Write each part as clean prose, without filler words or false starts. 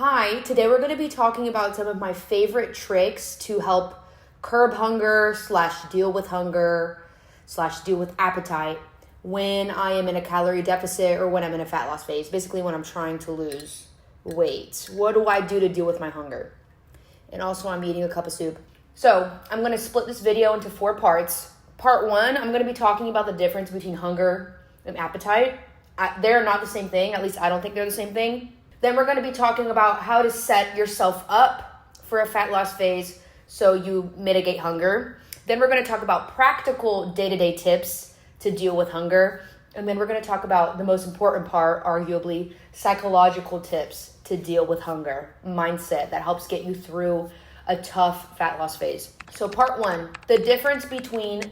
Hi, today we're going to be talking about some of my favorite tricks to help curb hunger / deal with hunger / deal with appetite when I am in a calorie deficit or when I'm in a fat loss phase, basically when I'm trying to lose weight. What do I do to deal with my hunger? And also I'm eating a cup of soup. So I'm going to split this video into 4 parts. Part 1, I'm going to be talking about the difference between hunger and appetite. They're not the same thing, at least I don't think they're the same thing. Then we're going to be talking about how to set yourself up for a fat loss phase so you mitigate hunger. Then we're going to talk about practical day-to-day tips to deal with hunger. And then we're going to talk about the most important part, arguably, psychological tips to deal with hunger, mindset that helps get you through a tough fat loss phase. So part 1, the difference between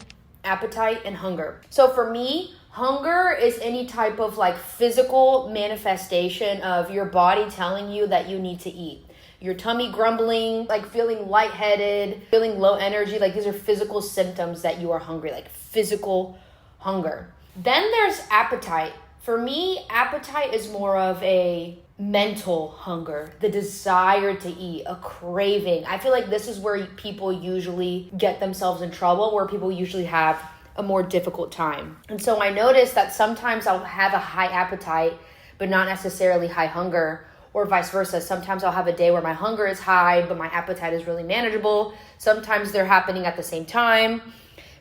appetite and hunger. So for me, hunger is any type of physical manifestation of your body telling you that you need to eat. Your tummy grumbling, feeling lightheaded, feeling low energy, these are physical symptoms that you are hungry, physical hunger. Then there's appetite. For me, appetite is more of a mental hunger, the desire to eat, a craving. I feel like this is where people usually get themselves in trouble, where people usually have a more difficult time. And so I noticed that sometimes I'll have a high appetite, but not necessarily high hunger, or vice versa. Sometimes I'll have a day where my hunger is high, but my appetite is really manageable. Sometimes they're happening at the same time.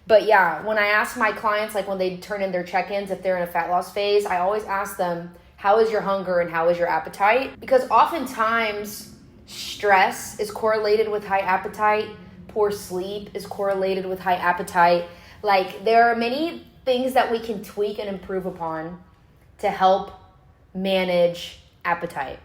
But yeah, when I ask my clients, when they turn in their check-ins, if they're in a fat loss phase, I always ask them, how is your hunger and how is your appetite? Because oftentimes stress is correlated with high appetite. Poor sleep is correlated with high appetite. There are many things that we can tweak and improve upon to help manage appetite.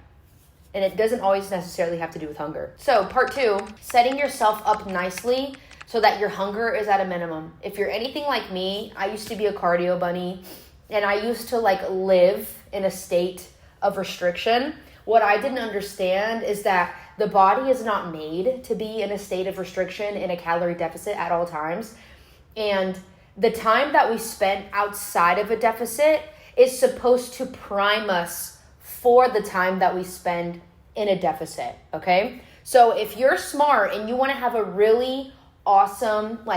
And it doesn't always necessarily have to do with hunger. So part 2, setting yourself up nicely so that your hunger is at a minimum. If you're anything like me, I used to be a cardio bunny and I used to live in a state of restriction. What I didn't understand is that the body is not made to be in a state of restriction in a calorie deficit at all times. And the time that we spend outside of a deficit is supposed to prime us for the time that we spend in a deficit, okay? So if you're smart and you want to have a really awesome,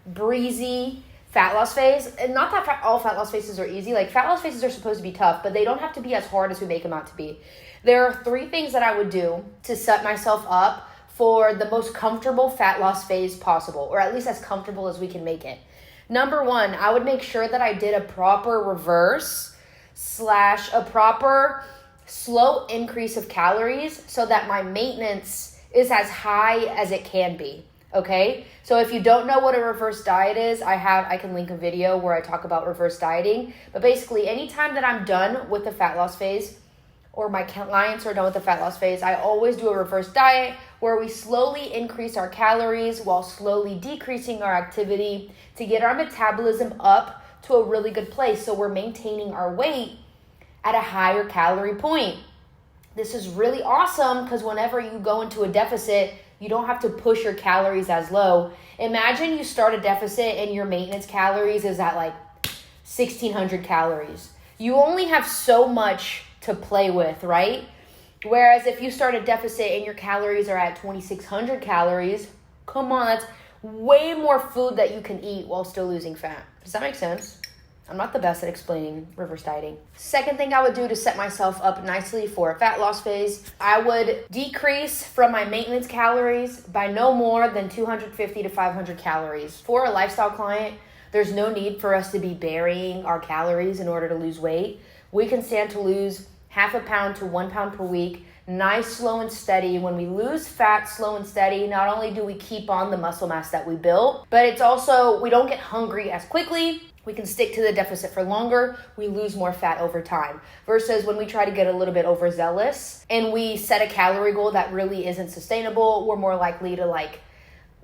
breezy fat loss phase, and not that all fat loss phases are easy, fat loss phases are supposed to be tough, but they don't have to be as hard as we make them out to be. There are 3 things that I would do to set myself up for the most comfortable fat loss phase possible, or at least as comfortable as we can make it. Number 1, I would make sure that I did a proper reverse / a proper slow increase of calories so that my maintenance is as high as it can be, okay? So if you don't know what a reverse diet is, I can link a video where I talk about reverse dieting. But basically, anytime that I'm done with the fat loss phase, or my clients are done with the fat loss phase, I always do a reverse diet where we slowly increase our calories while slowly decreasing our activity to get our metabolism up to a really good place. So we're maintaining our weight at a higher calorie point. This is really awesome because whenever you go into a deficit, you don't have to push your calories as low. Imagine you start a deficit and your maintenance calories is at 1,600 calories. You only have so much to play with, right? Whereas if you start a deficit and your calories are at 2,600 calories, come on, that's way more food that you can eat while still losing fat. Does that make sense? I'm not the best at explaining reverse dieting. Second thing I would do to set myself up nicely for a fat loss phase, I would decrease from my maintenance calories by no more than 250 to 500 calories. For a lifestyle client, there's no need for us to be burying our calories in order to lose weight. We can stand to lose half a pound to 1 pound per week, nice, slow and steady. When we lose fat slow and steady, not only do we keep on the muscle mass that we built, but it's also, we don't get hungry as quickly. We can stick to the deficit for longer. We lose more fat over time. Versus when we try to get a little bit overzealous and we set a calorie goal that really isn't sustainable, we're more likely to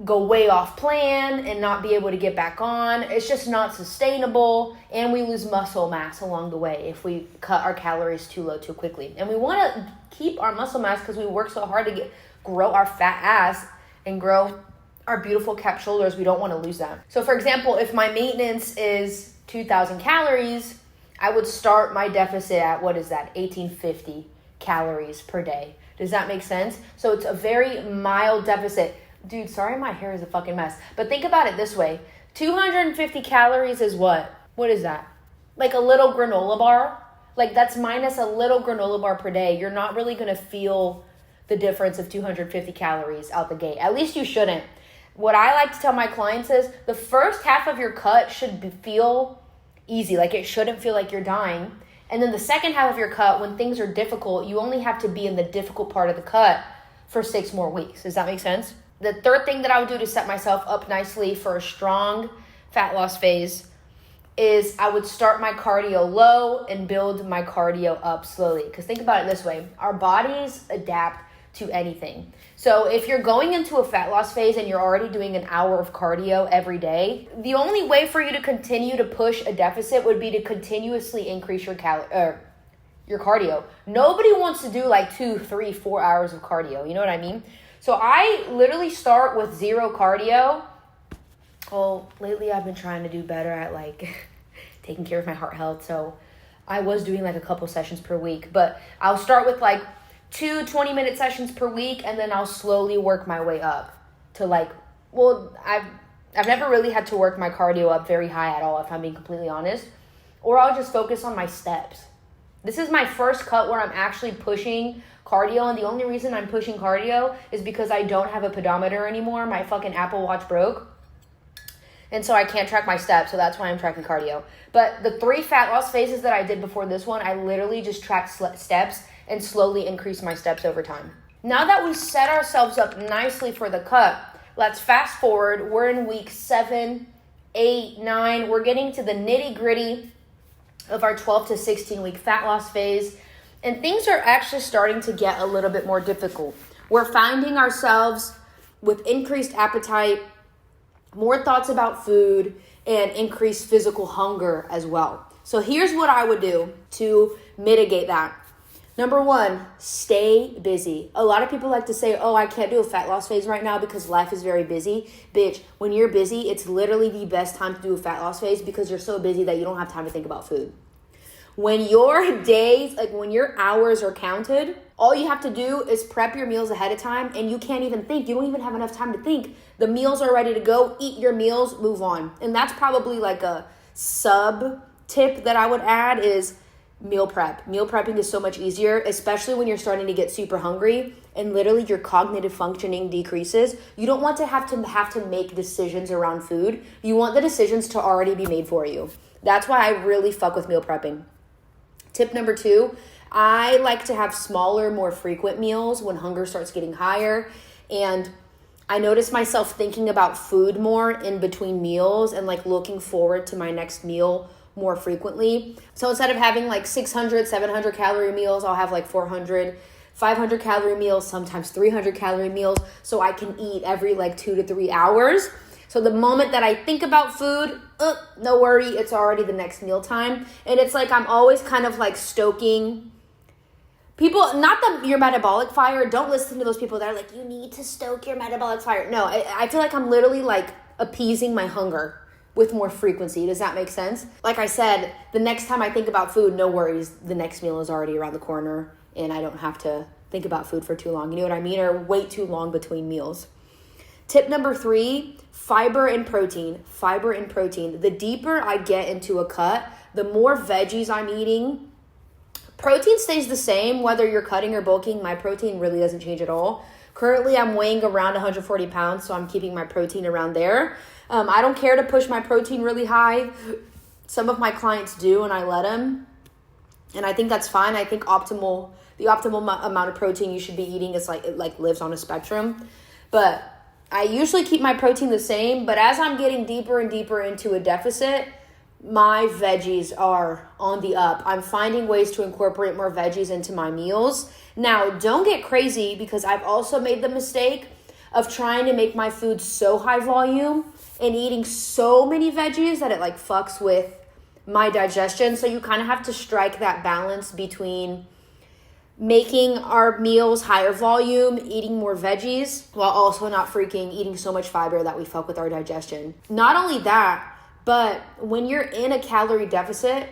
go way off plan and not be able to get back on. It's just not sustainable, and we lose muscle mass along the way if we cut our calories too low too quickly. And we want to keep our muscle mass because we work so hard to grow our fat ass and grow our beautiful capped shoulders. We don't want to lose that. So for example, if my maintenance is 2,000 calories, I would start my deficit at, 1850 calories per day. Does that make sense? So it's a very mild deficit. Dude, sorry my hair is a fucking mess. But think about it this way. 250 calories is what? What is that? Like a little granola bar? Like that's minus a little granola bar per day. You're not really going to feel the difference of 250 calories out the gate. At least you shouldn't. What I like to tell my clients is the first half of your cut should feel easy. Like it shouldn't feel like you're dying. And then the second half of your cut, when things are difficult, you only have to be in the difficult part of the cut for 6 more weeks. Does that make sense? The third thing that I would do to set myself up nicely for a strong fat loss phase is I would start my cardio low and build my cardio up slowly. Because think about it this way. Our bodies adapt to anything. So if you're going into a fat loss phase and you're already doing an hour of cardio every day, the only way for you to continue to push a deficit would be to continuously increase your cardio. Nobody wants to do like 2, 3, 4 hours of cardio. You know what I mean? So I literally start with 0 cardio. Well, lately I've been trying to do better at like taking care of my heart health. So I was doing like a couple sessions per week, but I'll start with like 2 20-minute sessions per week, and then I'll slowly work my way up to like, well, I've never really had to work my cardio up very high at all, if I'm being completely honest, or I'll just focus on my steps. This is my first cut where I'm actually pushing cardio, and the only reason I'm pushing cardio is because I don't have a pedometer anymore. My fucking Apple Watch broke, and so I can't track my steps, so that's why I'm tracking cardio. But the 3 fat loss phases that I did before this one, I literally just tracked steps and slowly increase my steps over time. Now that we set ourselves up nicely for the cut, let's fast forward. We're in week 7, 8, 9. We're getting to the nitty gritty of our 12 to 16 week fat loss phase. And things are actually starting to get a little bit more difficult. We're finding ourselves with increased appetite, more thoughts about food, and increased physical hunger as well. So here's what I would do to mitigate that. Number 1, stay busy. A lot of people like to say, oh, I can't do a fat loss phase right now because life is very busy. Bitch, when you're busy, it's literally the best time to do a fat loss phase because you're so busy that you don't have time to think about food. When your days, like when your hours are counted, all you have to do is prep your meals ahead of time, and you can't even think. You don't even have enough time to think. The meals are ready to go. Eat your meals, move on. And that's probably like a sub tip that I would add is meal prep. Meal prepping is so much easier, especially when you're starting to get super hungry and literally your cognitive functioning decreases. You don't want to have to make decisions around food. You want the decisions to already be made for you. That's why I really fuck with meal prepping. Tip number 2, I like to have smaller, more frequent meals when hunger starts getting higher. And I notice myself thinking about food more in between meals and like looking forward to my next meal more frequently. So instead of having like 600, 700 calorie meals, I'll have like 400, 500 calorie meals, sometimes 300 calorie meals. So I can eat every like 2 to 3 hours. So the moment that I think about food, no worry, it's already the next meal time. And it's like I'm always kind of like stoking people, not your metabolic fire. Don't listen to those people that are like, you need to stoke your metabolic fire. No, I feel like I'm literally like appeasing my hunger with more frequency. Does that make sense? Like I said, the next time I think about food, no worries, the next meal is already around the corner and I don't have to think about food for too long. You know what I mean? Or wait too long between meals. Tip number 3, fiber and protein. Fiber and protein. The deeper I get into a cut, the more veggies I'm eating. Protein stays the same whether you're cutting or bulking. My protein really doesn't change at all. Currently, I'm weighing around 140 pounds, so I'm keeping my protein around there. I don't care to push my protein really high. Some of my clients do, and I let them. And I think that's fine. I think the optimal amount of protein you should be eating is like it like lives on a spectrum. But I usually keep my protein the same. But as I'm getting deeper and deeper into a deficit, my veggies are on the up. I'm finding ways to incorporate more veggies into my meals. Now, don't get crazy because I've also made the mistake of trying to make my food so high volume and eating so many veggies that it like fucks with my digestion. So you kind of have to strike that balance between making our meals higher volume, eating more veggies, while also not freaking eating so much fiber that we fuck with our digestion. Not only that, but when you're in a calorie deficit,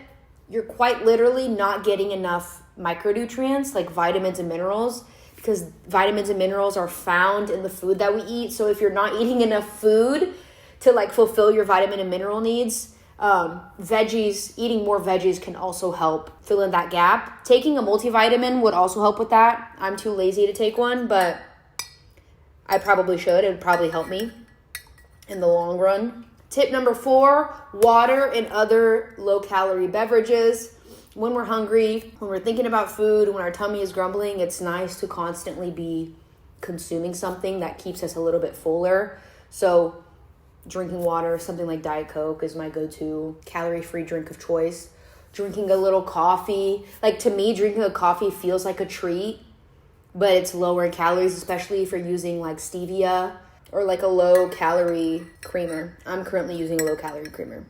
you're quite literally not getting enough micronutrients like vitamins and minerals because vitamins and minerals are found in the food that we eat. So if you're not eating enough food to like fulfill your vitamin and mineral needs, eating more veggies can also help fill in that gap. Taking a multivitamin would also help with that. I'm too lazy to take one, but I probably should. It would probably help me in the long run. Tip number 4, water and other low-calorie beverages. When we're hungry, when we're thinking about food, when our tummy is grumbling, it's nice to constantly be consuming something that keeps us a little bit fuller. So drinking water, something like Diet Coke is my go-to calorie-free drink of choice. Drinking a little coffee. Like, to me, drinking a coffee feels like a treat, but it's lower in calories, especially if you're using like stevia or like a low-calorie creamer. I'm currently using a low-calorie creamer.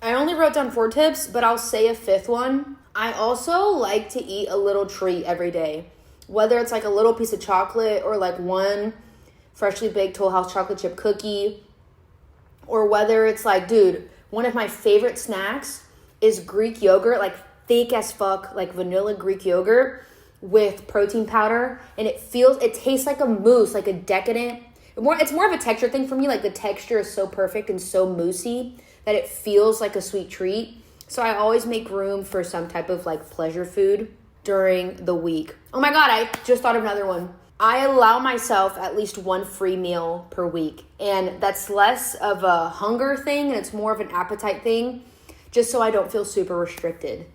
I only wrote down 4 tips, but I'll say a 5th one. I also like to eat a little treat every day, whether it's like a little piece of chocolate or like one freshly baked Toll House chocolate chip cookie, or whether it's like, dude, one of my favorite snacks is Greek yogurt, like thick as fuck, like vanilla Greek yogurt with protein powder, and it tastes like a mousse, like a decadent. It's more of a texture thing for me. Like, the texture is so perfect and so moussey that it feels like a sweet treat. So I always make room for some type of like pleasure food during the week. Oh my God, I just thought of another one. I allow myself at least one free meal per week. And that's less of a hunger thing and it's more of an appetite thing, just so I don't feel super restricted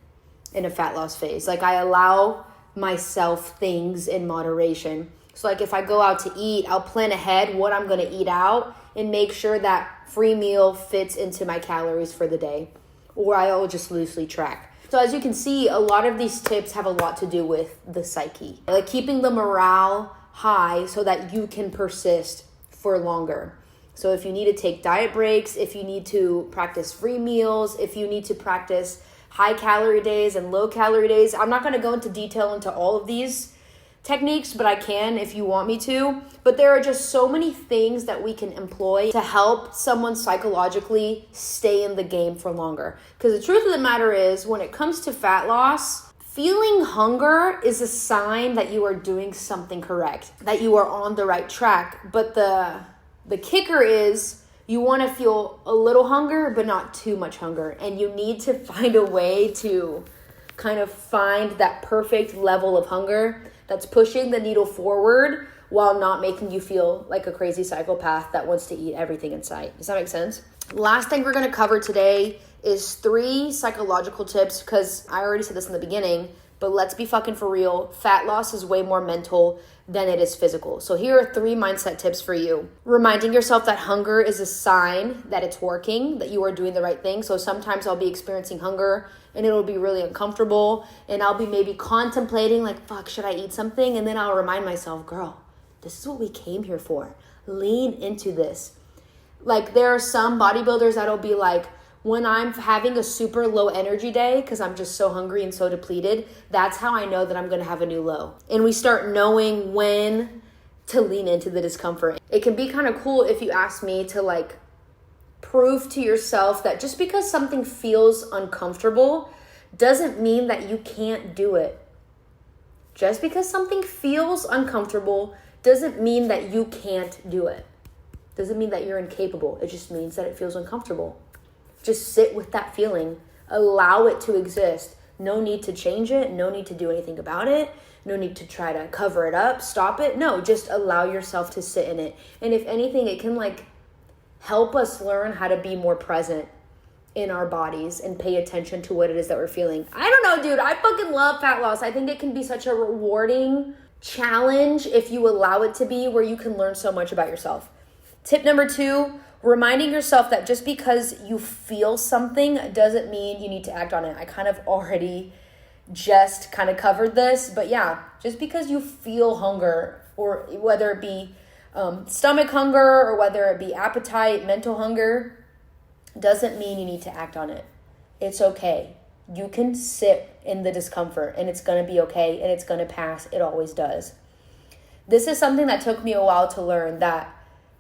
in a fat loss phase. Like, I allow myself things in moderation. So like, if I go out to eat, I'll plan ahead what I'm going to eat out and make sure that free meal fits into my calories for the day, or I'll just loosely track. So as you can see, a lot of these tips have a lot to do with the psyche, like keeping the morale high so that you can persist for longer. So if you need to take diet breaks, if you need to practice free meals, if you need to practice high calorie days and low calorie days, I'm not going to go into detail into all of these techniques, but I can if you want me to. But there are just so many things that we can employ to help someone psychologically stay in the game for longer. Because the truth of the matter is, when it comes to fat loss, feeling hunger is a sign that you are doing something correct, that you are on the right track. But the kicker is, you want to feel a little hunger, but not too much hunger. And you need to find a way to kind of find that perfect level of hunger that's pushing the needle forward while not making you feel like a crazy psychopath that wants to eat everything in sight. Does that make sense? Last thing we're going to cover today is 3 psychological tips, because I already said this in the beginning, but let's be fucking for real. Fat loss is way more mental than it is physical. So here are 3 mindset tips for you. Reminding yourself that hunger is a sign that it's working, that you are doing the right thing. So sometimes I'll be experiencing hunger and it'll be really uncomfortable, and I'll be maybe contemplating like, fuck, should I eat something? And then I'll remind myself, girl, this is what we came here for. Lean into this. Like, there are some bodybuilders that'll be like, when I'm having a super low energy day because I'm just so hungry and so depleted, that's how I know that I'm going to have a new low. And we start knowing when to lean into the discomfort. It can be kind of cool, if you ask me, to like prove to yourself that just because something feels uncomfortable doesn't mean that you can't do it. Just because something feels uncomfortable doesn't mean that you can't do it. Doesn't mean that you're incapable. It just means that it feels uncomfortable. Just sit with that feeling. Allow it to exist. No need to change it. No need to do anything about it. No need to try to cover it up, stop it. No, just allow yourself to sit in it. And if anything, it can like help us learn how to be more present in our bodies and pay attention to what it is that we're feeling. I don't know, dude. I fucking love fat loss. I think it can be such a rewarding challenge if you allow it to be, where you can learn so much about yourself. Tip number 2, reminding yourself that just because you feel something doesn't mean you need to act on it. I kind of already just kind of covered this, but yeah, just because you feel hunger, or whether it be stomach hunger or whether it be appetite, mental hunger, doesn't mean you need to act on it. It's okay. You can sit in the discomfort and it's going to be okay and it's going to pass. It always does. This is something that took me a while to learn, that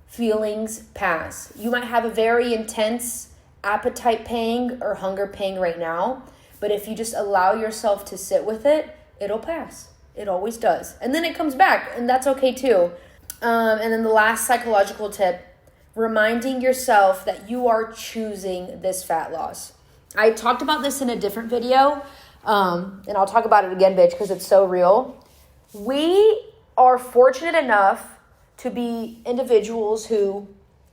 feelings pass. You might have a very intense appetite pang or hunger pang right now, but if you just allow yourself to sit with it, it'll pass. It always does. And then it comes back, and that's okay too. And then the last psychological tip, reminding yourself that you are choosing this fat loss. I talked about this in a different video, and I'll talk about it again, bitch, because it's so real. We are fortunate enough to be individuals who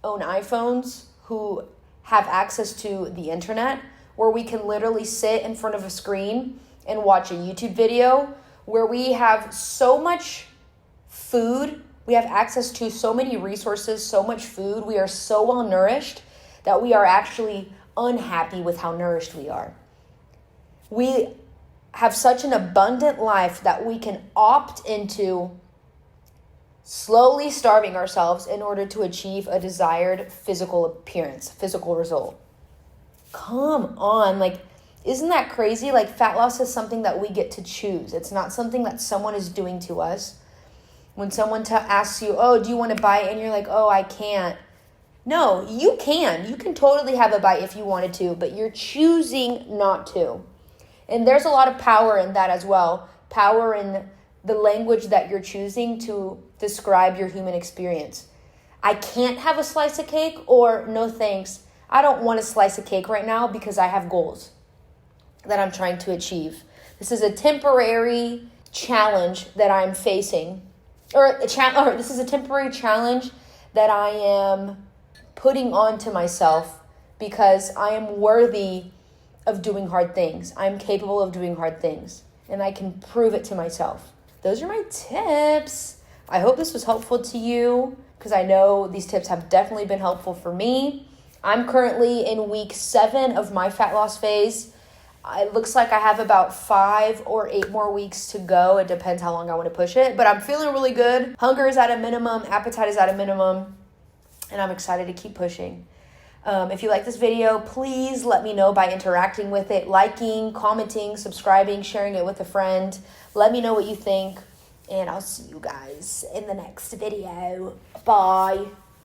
own iPhones, who have access to the internet, where we can literally sit in front of a screen and watch a YouTube video, where we have so much food, we have access to so many resources, so much food, we are so well nourished that we are actually unhappy with how nourished we are. We have such an abundant life that we can opt into slowly starving ourselves in order to achieve a desired physical appearance, physical result. Come on, like, isn't that crazy? Like, fat loss is something that we get to choose. It's not something that someone is doing to us. When someone asks you, oh, do you want to bite? And you're like, oh, I can't. No, you can. You can totally have a bite if you wanted to, but you're choosing not to. And there's a lot of power in that as well. Power in the language that you're choosing to describe your human experience. I can't have a slice of cake, or no thanks. I don't want a slice of cake right now because I have goals that I'm trying to achieve. This is a temporary challenge that I'm facing. This is a temporary challenge that I am putting on to myself because I am worthy of doing hard things. I'm capable of doing hard things, and I can prove it to myself. Those are my tips. I hope this was helpful to you, because I know these tips have definitely been helpful for me. I'm currently in week 7 of my fat loss phase. It looks like I have about 5 or 8 more weeks to go. It depends how long I want to push it, but I'm feeling really good. Hunger is at a minimum, appetite is at a minimum, and I'm excited to keep pushing. If you like this video, please let me know by interacting with it, liking, commenting, subscribing, sharing it with a friend. Let me know what you think, and I'll see you guys in the next video. Bye.